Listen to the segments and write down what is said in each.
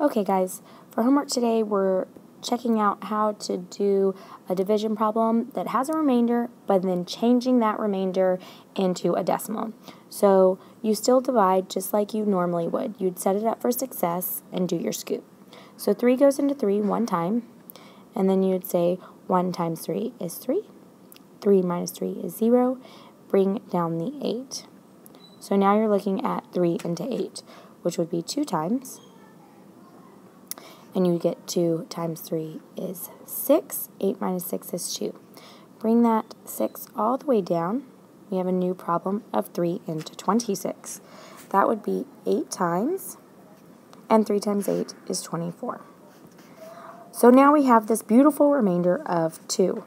Okay guys, for homework today we're checking out how to do a division problem that has a remainder but then changing that remainder into a decimal. So you still divide just like you normally would. You'd set it up for success and do your scoop. So 3 goes into 3 one time, and then you'd say 1 times 3 is 3. 3 minus 3 is 0. Bring down the 8. So now you're looking at 3 into 8, which would be 2 times. And you get 2 times 3 is 6. 8 minus 6 is 2. Bring that 6 all the way down. We have a new problem of 3 into 26. That would be 8 times, and 3 times 8 is 24. So now we have this beautiful remainder of 2.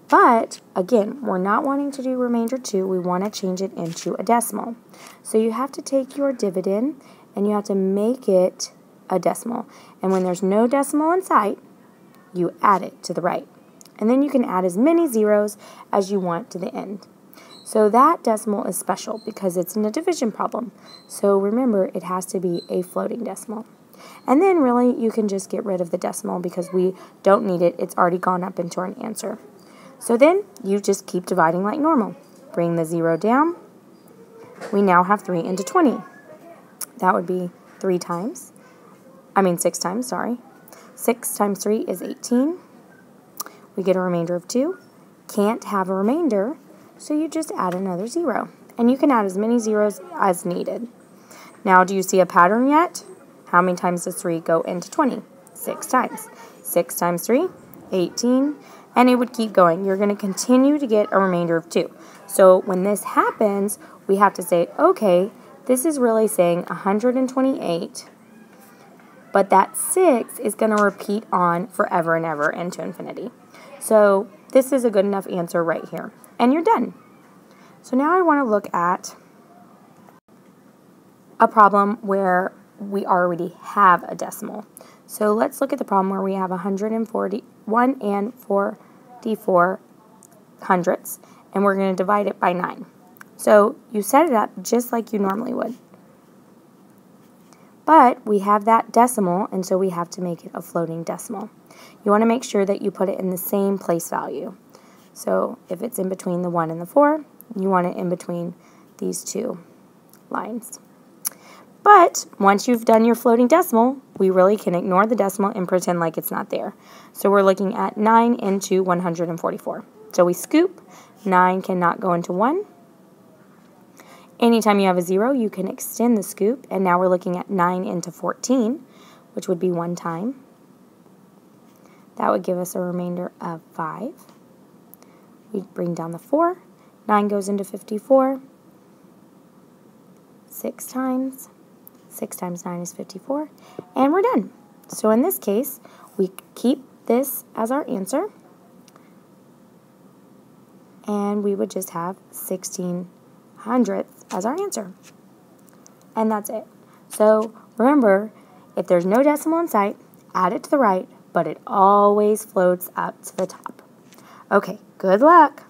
But, again, we're not wanting to do remainder 2. We want to change it into a decimal. So you have to take your dividend, and you have to make it a decimal. And when there's no decimal in sight, you add it to the right. And then you can add as many zeros as you want to the end. So that decimal is special because it's in a division problem. So remember, it has to be a floating decimal. And then really you can just get rid of the decimal because we don't need it. It's already gone up into our answer. So then you just keep dividing like normal. Bring the 0 down. We now have 3 into 20. That would be 6 times, sorry. 6 times 3 is 18. We get a remainder of 2. Can't have a remainder, so you just add another 0. And you can add as many zeros as needed. Now, do you see a pattern yet? How many times does 3 go into 20? 6 times. 6 times 3, 18. And it would keep going. You're going to continue to get a remainder of 2. So when this happens, we have to say, okay, this is really saying 128. But that 6 is going to repeat on forever and ever into infinity. So this is a good enough answer right here. And you're done. So now I want to look at a problem where we already have a decimal. So let's look at the problem where we have 141 and 44 hundredths. And we're going to divide it by 9. So you set it up just like you normally would. But we have that decimal, and so we have to make it a floating decimal. You want to make sure that you put it in the same place value. So if it's in between the 1 and the 4, you want it in between these two lines. But once you've done your floating decimal, we really can ignore the decimal and pretend like it's not there. So we're looking at 9 into 144. So we scoop. 9 cannot go into 1. Anytime you have a 0, you can extend the scoop, and now we're looking at 9 into 14, which would be 1 time. That would give us a remainder of 5. We bring down the 4. 9 goes into 54. 6 times. 6 times 9 is 54. And we're done. So in this case, we keep this as our answer, and we would just have 16 hundredths as our answer. And that's it. So remember, if there's no decimal in sight, add it to the right, but it always floats up to the top. Okay, good luck.